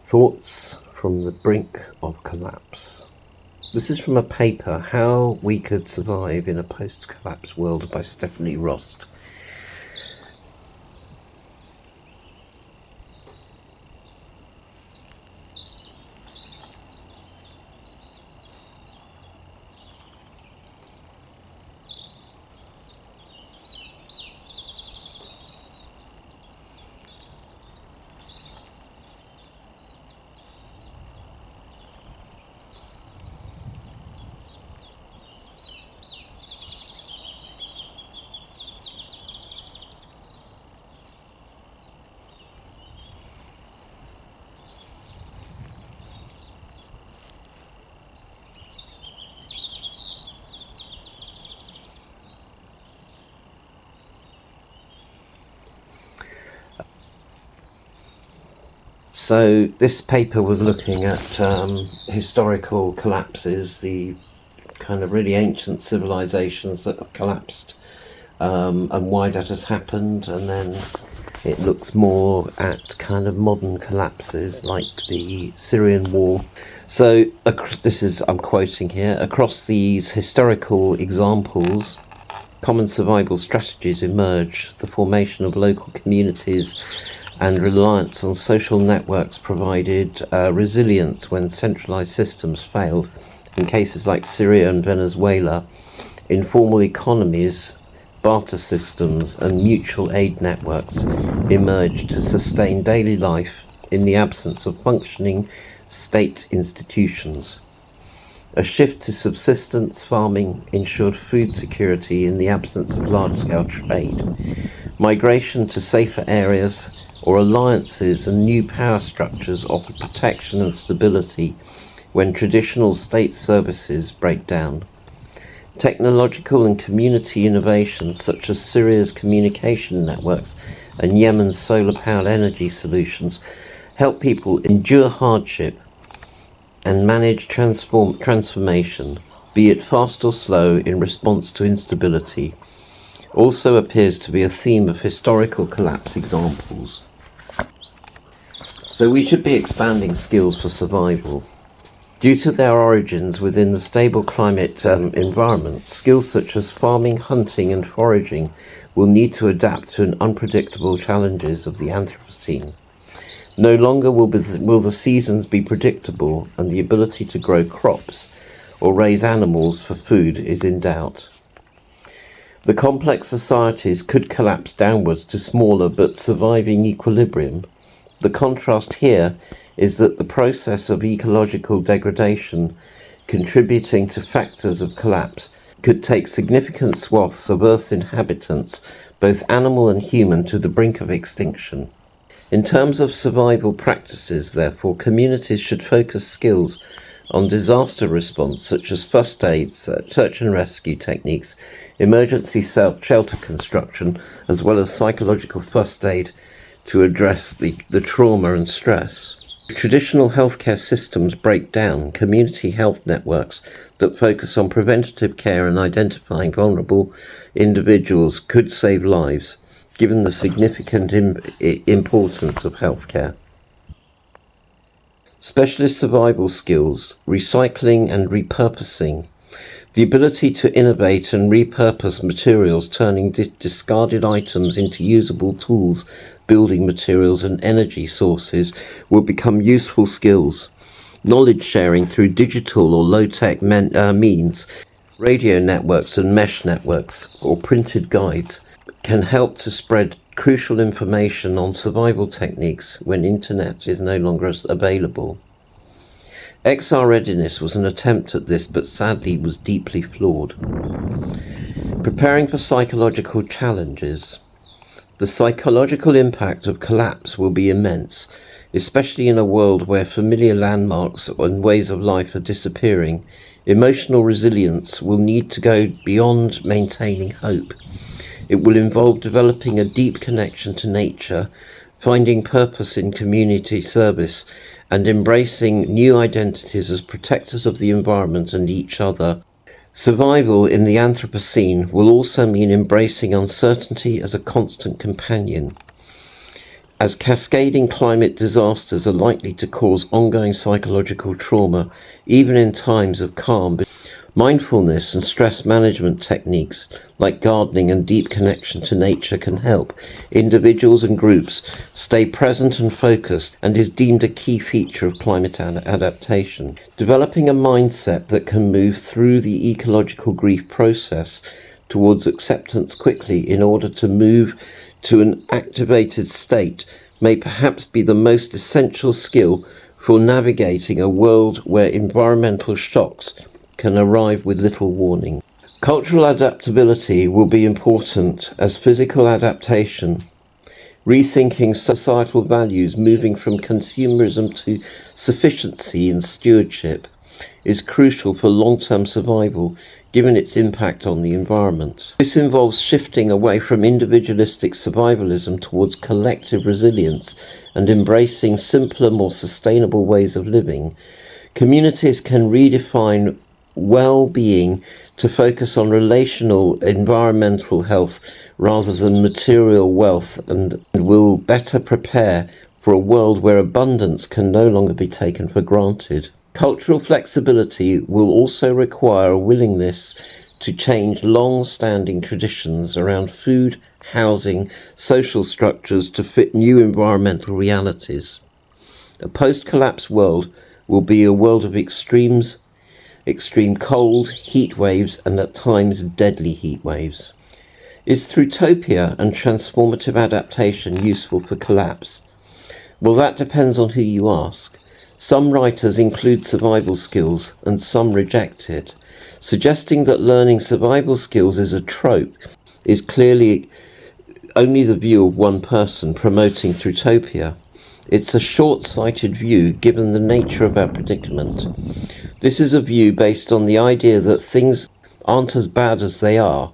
Thoughts from the brink of collapse. This is from a paper, How We Could Survive in a Post-Collapse World by Stephanie Rost. So this paper was looking at historical collapses, the kind of really ancient civilizations that have collapsed, and why that has happened, and then it looks more at kind of modern collapses like the Syrian war. So this is, I'm quoting here, across these historical examples, common survival strategies emerge. The formation of local communities and reliance on social networks provided resilience when centralized systems failed. In cases like Syria and Venezuela, informal economies, barter systems, and mutual aid networks emerged to sustain daily life in the absence of functioning state institutions. A shift to subsistence farming ensured food security in the absence of large-scale trade. Migration to safer areas or alliances and new power structures offer protection and stability when traditional state services break down. Technological and community innovations such as Syria's communication networks and Yemen's solar-powered energy solutions help people endure hardship and manage transformation, be it fast or slow, in response to instability. Also appears to be a theme of historical collapse examples. So we should be expanding skills for survival. Due to their origins within the stable climate environment, skills such as farming, hunting and foraging will need to adapt to an unpredictable challenges of the Anthropocene. No longer will the seasons be predictable, and the ability to grow crops or raise animals for food is in doubt. The complex societies could collapse downwards to smaller but surviving equilibrium. The contrast here is that the process of ecological degradation contributing to factors of collapse could take significant swaths of Earth's inhabitants, both animal and human, to the brink of extinction. In terms of survival practices, therefore, communities should focus skills on disaster response, such as first aid, search and rescue techniques, emergency shelter construction, as well as psychological first aid to address the trauma and stress. Traditional healthcare systems break down. Community health networks that focus on preventative care and identifying vulnerable individuals could save lives, given the significant importance of healthcare. Specialist survival skills, recycling and repurposing. The ability to innovate and repurpose materials, turning discarded items into usable tools, building materials and energy sources will become useful skills. Knowledge sharing through digital or low-tech means, radio networks and mesh networks or printed guides can help to spread crucial information on survival techniques when internet is no longer available. XR readiness was an attempt at this, but sadly was deeply flawed. Preparing for psychological challenges. The psychological impact of collapse will be immense, especially in a world where familiar landmarks and ways of life are disappearing. Emotional resilience will need to go beyond maintaining hope. It will involve developing a deep connection to nature, finding purpose in community service, and embracing new identities as protectors of the environment and each other. Survival in the Anthropocene will also mean embracing uncertainty as a constant companion. as cascading climate disasters are likely to cause ongoing psychological trauma, even in times of calm. Mindfulness and stress management techniques like gardening and deep connection to nature can help individuals and groups stay present and focused, and is deemed a key feature of climate adaptation. Developing a mindset that can move through the ecological grief process towards acceptance quickly in order to move to an activated state may perhaps be the most essential skill for navigating a world where environmental shocks can arrive with little warning. Cultural adaptability will be important as physical adaptation, rethinking societal values, moving from consumerism to sufficiency and stewardship, is crucial for long-term survival given its impact on the environment. This involves shifting away from individualistic survivalism towards collective resilience and embracing simpler, more sustainable ways of living. Communities can redefine well-being to focus on relational, environmental health rather than material wealth, and will better prepare for a world where abundance can no longer be taken for granted. Cultural flexibility will also require a willingness to change long-standing traditions around food, housing, social structures to fit new environmental realities. A post-collapse world will be a world of extremes, extreme cold, heat waves, and at times deadly heat waves. Is Throughtopia and transformative adaptation useful for collapse? Well, that depends on who you ask. Some writers include survival skills and some reject it. Suggesting that learning survival skills is a trope is clearly only the view of one person promoting Throughtopia. It's a short-sighted view given the nature of our predicament. This is a view based on the idea that things aren't as bad as they are.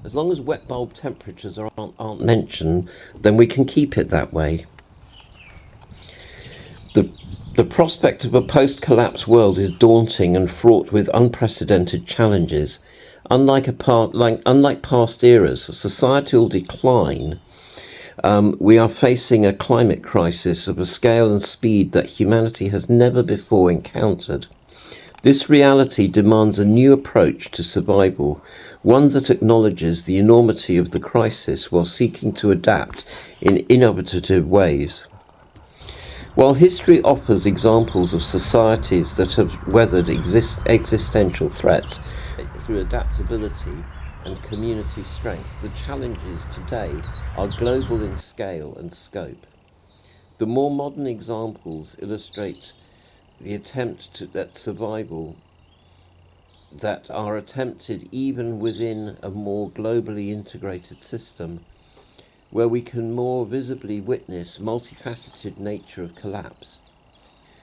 As long as wet bulb temperatures aren't mentioned, then we can keep it that way. The prospect of a post-collapse world is daunting and fraught with unprecedented challenges. Unlike past eras of societal decline, we are facing a climate crisis of a scale and speed that humanity has never before encountered. This reality demands a new approach to survival, one that acknowledges the enormity of the crisis while seeking to adapt in innovative ways. While history offers examples of societies that have weathered existential threats through adaptability and community strength, the challenges today are global in scale and scope. The more modern examples illustrate the attempt at survival that are attempted even within a more globally integrated system, where we can more visibly witness multifaceted nature of collapse.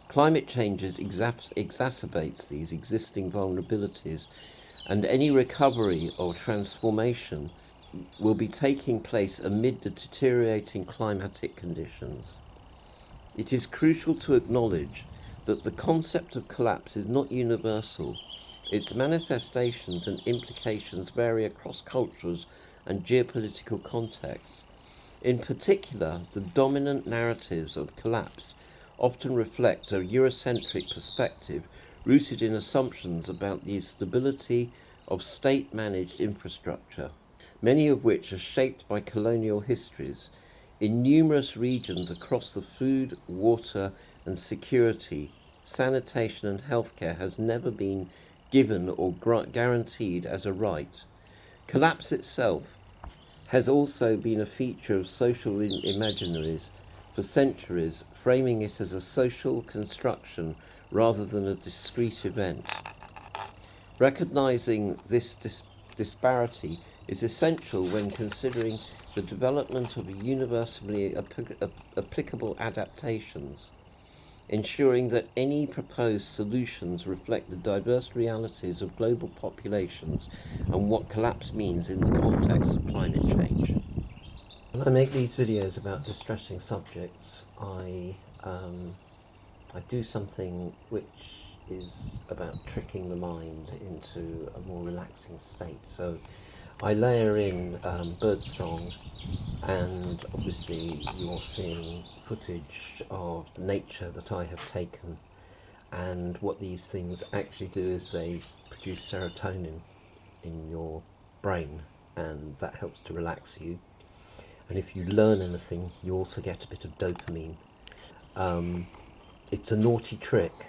Climate change exacerbates these existing vulnerabilities, and any recovery or transformation will be taking place amid the deteriorating climatic conditions. It is crucial to acknowledge that the concept of collapse is not universal. Its manifestations and implications vary across cultures and geopolitical contexts. In particular, the dominant narratives of collapse often reflect a Eurocentric perspective rooted in assumptions about the stability of state-managed infrastructure, many of which are shaped by colonial histories. In numerous regions across the food, water and security, sanitation and healthcare has never been given or guaranteed as a right. Collapse itself has also been a feature of social imaginaries for centuries, framing it as a social construction rather than a discrete event. Recognizing this disparity is essential when considering the development of universally applicable adaptations, ensuring that any proposed solutions reflect the diverse realities of global populations and what collapse means in the context of climate change. When I make these videos about distressing subjects, I do something which is about tricking the mind into a more relaxing state. So I layer in birdsong, and obviously you're seeing footage of the nature that I have taken. And what these things actually do is they produce serotonin in your brain, and that helps to relax you. And if you learn anything, you also get a bit of dopamine. It's a naughty trick,